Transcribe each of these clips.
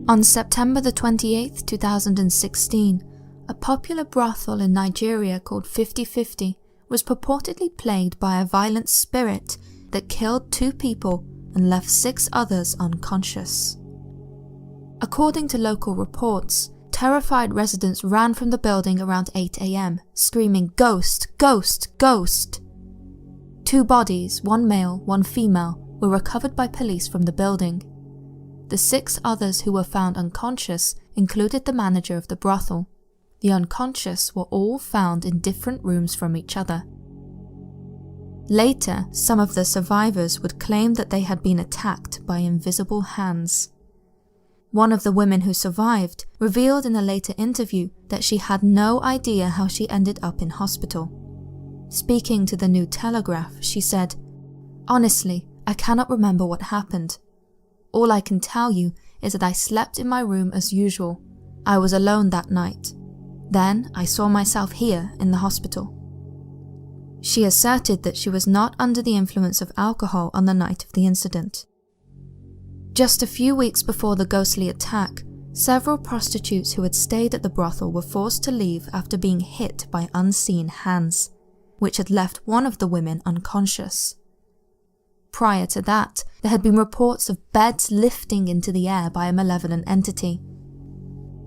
On September the 28th, 2016, a popular brothel in Nigeria called 50/50 was purportedly plagued by a violent spirit that killed 2 people and left 6 others unconscious. According to local reports, terrified residents ran from the building around 8 AM, screaming "Ghost! Ghost! Ghost!" 2 bodies, 1 male, 1 female, were recovered by police from the building. The 6 others who were found unconscious included the manager of the brothel. The unconscious were all found in different rooms from each other. Later, some of the survivors would claim that they had been attacked by invisible hands. One of the women who survived revealed in a later interview that she had no idea how she ended up in hospital. Speaking to the New Telegraph, she said, "Honestly, I cannot remember what happened. All I can tell you is that I slept in my room as usual. I was alone that night. Then I saw myself here in the hospital." She asserted that she was not under the influence of alcohol on the night of the incident. Just a few weeks before the ghostly attack, several prostitutes who had stayed at the brothel were forced to leave after being hit by unseen hands, which had left one of the women unconscious. Prior to that, there had been reports of beds lifting into the air by a malevolent entity.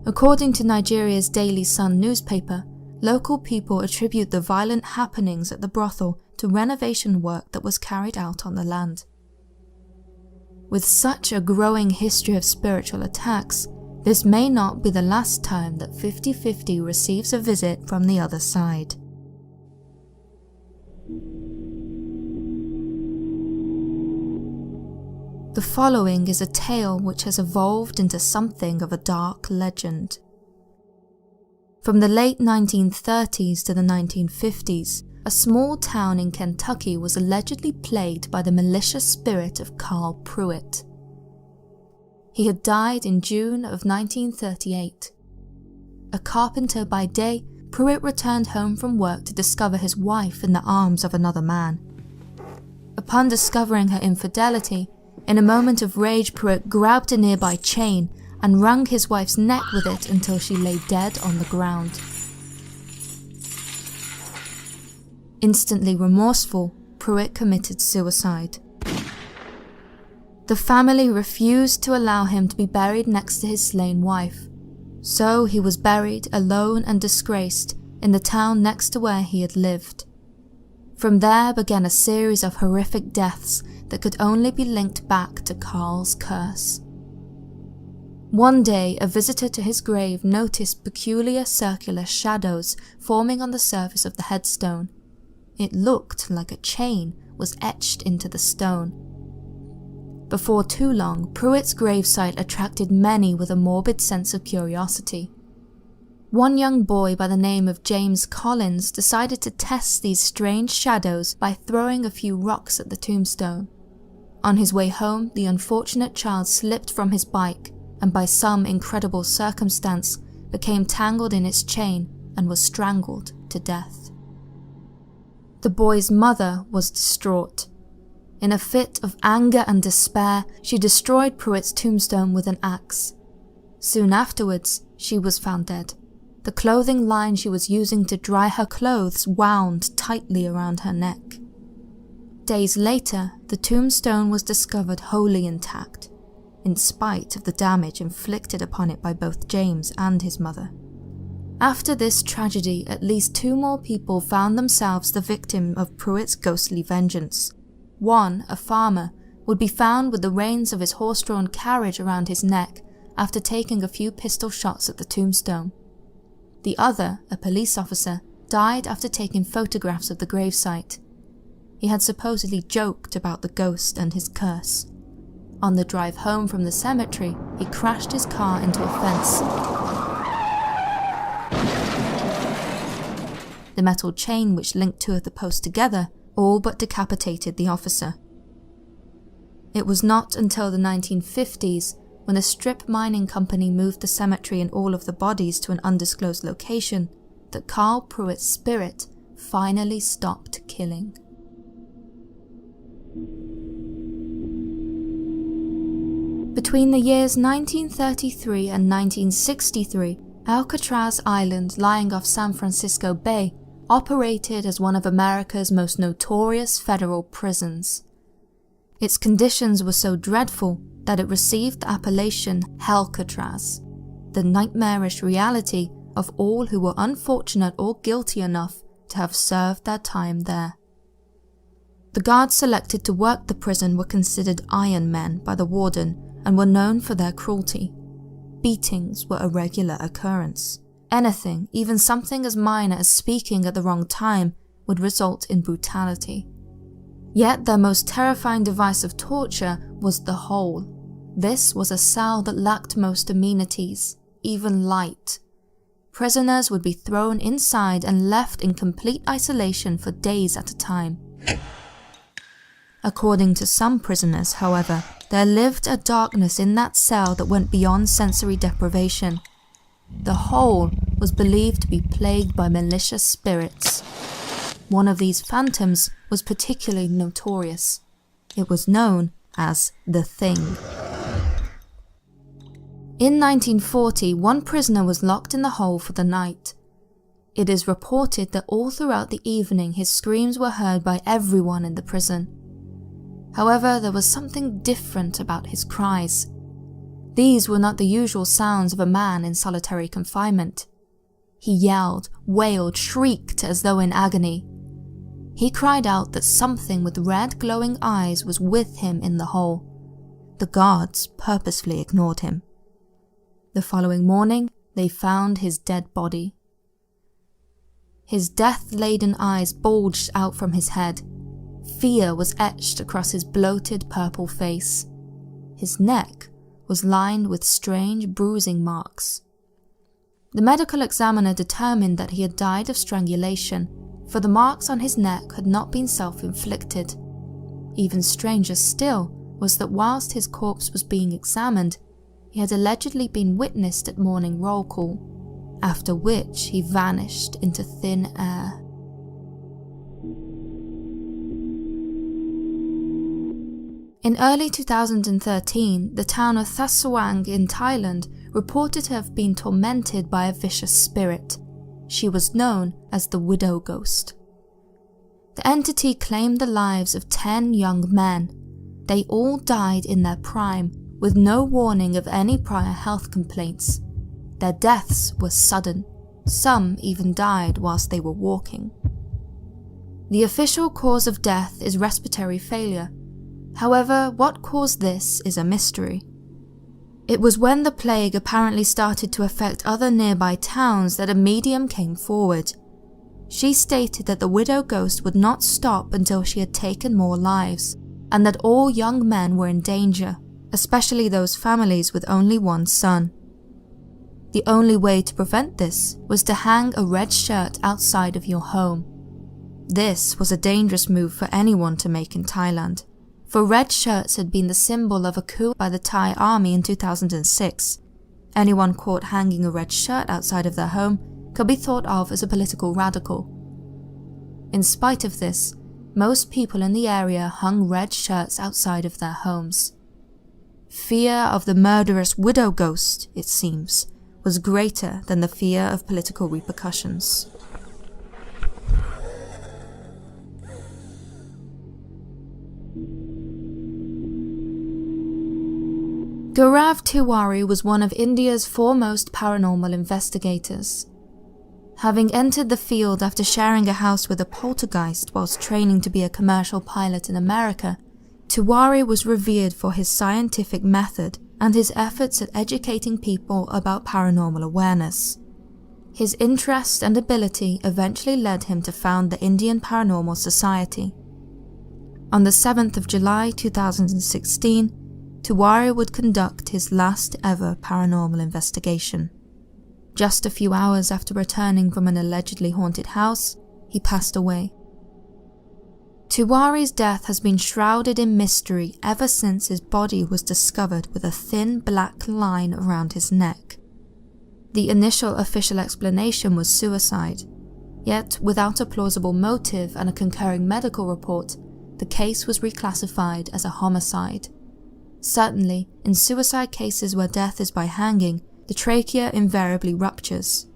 According to Nigeria's Daily Sun newspaper, local people attribute the violent happenings at the brothel to renovation work that was carried out on the land. With such a growing history of spiritual attacks, this may not be the last time that 50/50 receives a visit from the other side. The following is a tale which has evolved into something of a dark legend. From the late 1930s to the 1950s, a small town in Kentucky was allegedly plagued by the malicious spirit of Carl Pruitt. He had died in June of 1938. A carpenter by day, Pruitt returned home from work to discover his wife in the arms of another man. Upon discovering her infidelity, in a moment of rage, Pruitt grabbed a nearby chain and wrung his wife's neck with it until she lay dead on the ground. Instantly remorseful, Pruitt committed suicide. The family refused to allow him to be buried next to his slain wife, so he was buried alone and disgraced in the town next to where he had lived. From there began a series of horrific deaths that could only be linked back to Carl's curse. One day, a visitor to his grave noticed peculiar circular shadows forming on the surface of the headstone. It looked like a chain was etched into the stone. Before too long, Pruitt's gravesite attracted many with a morbid sense of curiosity. One young boy by the name of James Collins decided to test these strange shadows by throwing a few rocks at the tombstone. On his way home, the unfortunate child slipped from his bike and by some incredible circumstance became tangled in its chain and was strangled to death. The boy's mother was distraught. In a fit of anger and despair, she destroyed Pruitt's tombstone with an axe. Soon afterwards, she was found dead. The clothing line she was using to dry her clothes wound tightly around her neck. Days later, the tombstone was discovered wholly intact, in spite of the damage inflicted upon it by both James and his mother. After this tragedy, at least 2 more people found themselves the victim of Pruitt's ghostly vengeance. One, a farmer, would be found with the reins of his horse-drawn carriage around his neck after taking a few pistol shots at the tombstone. The other, a police officer, died after taking photographs of the gravesite. He had supposedly joked about the ghost and his curse. On the drive home from the cemetery, he crashed his car into a fence. The metal chain which linked 2 of the posts together all but decapitated the officer. It was not until the 1950s, when a strip mining company moved the cemetery and all of the bodies to an undisclosed location, that Carl Pruitt's spirit finally stopped killing. Between the years 1933 and 1963, Alcatraz Island, lying off San Francisco Bay, operated as one of America's most notorious federal prisons. Its conditions were so dreadful that it received the appellation Hellcatraz, the nightmarish reality of all who were unfortunate or guilty enough to have served their time there. The guards selected to work the prison were considered Iron Men by the warden and were known for their cruelty. Beatings were a regular occurrence. Anything, even something as minor as speaking at the wrong time, would result in brutality. Yet their most terrifying device of torture was the hole. This was a cell that lacked most amenities, even light. Prisoners would be thrown inside and left in complete isolation for days at a time. According to some prisoners, however, there lived a darkness in that cell that went beyond sensory deprivation. The hole was believed to be plagued by malicious spirits. One of these phantoms was particularly notorious. It was known as the Thing. In 1940, one prisoner was locked in the hole for the night. It is reported that all throughout the evening his screams were heard by everyone in the prison. However, there was something different about his cries. These were not the usual sounds of a man in solitary confinement. He yelled, wailed, shrieked as though in agony. He cried out that something with red glowing eyes was with him in the hole. The guards purposefully ignored him. The following morning, they found his dead body. His death-laden eyes bulged out from his head. Fear was etched across his bloated purple face. His neck was lined with strange bruising marks. The medical examiner determined that he had died of strangulation, for the marks on his neck had not been self-inflicted. Even stranger still was that whilst his corpse was being examined, he had allegedly been witnessed at morning roll call, after which he vanished into thin air. In early 2013, the town of Thasawang in Thailand reported to have been tormented by a vicious spirit. She was known as the Widow Ghost. The entity claimed the lives of 10 young men. They all died in their prime, with no warning of any prior health complaints. Their deaths were sudden. Some even died whilst they were walking. The official cause of death is respiratory failure. However, what caused this is a mystery. It was when the plague apparently started to affect other nearby towns that a medium came forward. She stated that the widow ghost would not stop until she had taken more lives, and that all young men were in danger, especially those families with only one son. The only way to prevent this was to hang a red shirt outside of your home. This was a dangerous move for anyone to make in Thailand, for red shirts had been the symbol of a coup by the Thai army in 2006. Anyone caught hanging a red shirt outside of their home could be thought of as a political radical. In spite of this, most people in the area hung red shirts outside of their homes. Fear of the murderous widow ghost, it seems, was greater than the fear of political repercussions. Gaurav Tiwari was one of India's foremost paranormal investigators. Having entered the field after sharing a house with a poltergeist whilst training to be a commercial pilot in America, Tiwari was revered for his scientific method and his efforts at educating people about paranormal awareness. His interest and ability eventually led him to found the Indian Paranormal Society. On the 7th of July 2016, Tiwari would conduct his last ever paranormal investigation. Just a few hours after returning from an allegedly haunted house, he passed away. Tiwari's death has been shrouded in mystery ever since his body was discovered with a thin black line around his neck. The initial official explanation was suicide, yet without a plausible motive and a concurring medical report, the case was reclassified as a homicide. Certainly, in suicide cases where death is by hanging, the trachea invariably ruptures.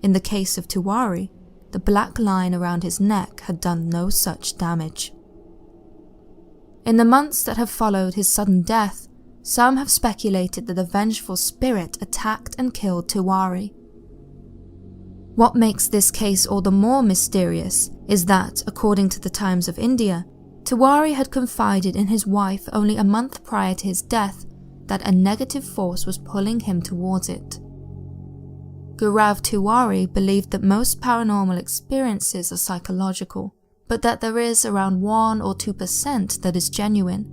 In the case of Tiwari, the black line around his neck had done no such damage. In the months that have followed his sudden death, some have speculated that a vengeful spirit attacked and killed Tiwari. What makes this case all the more mysterious is that, according to the Times of India, Tiwari had confided in his wife only a month prior to his death that a negative force was pulling him towards it. Gaurav Tiwari believed that most paranormal experiences are psychological, but that there is around 1 or 2% that is genuine.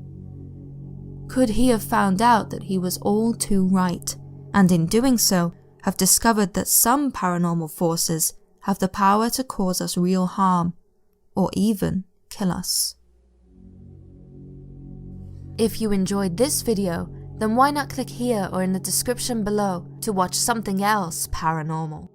Could he have found out that he was all too right, and in doing so, have discovered that some paranormal forces have the power to cause us real harm, or even kill us? If you enjoyed this video, then why not click here or in the description below to watch something else paranormal?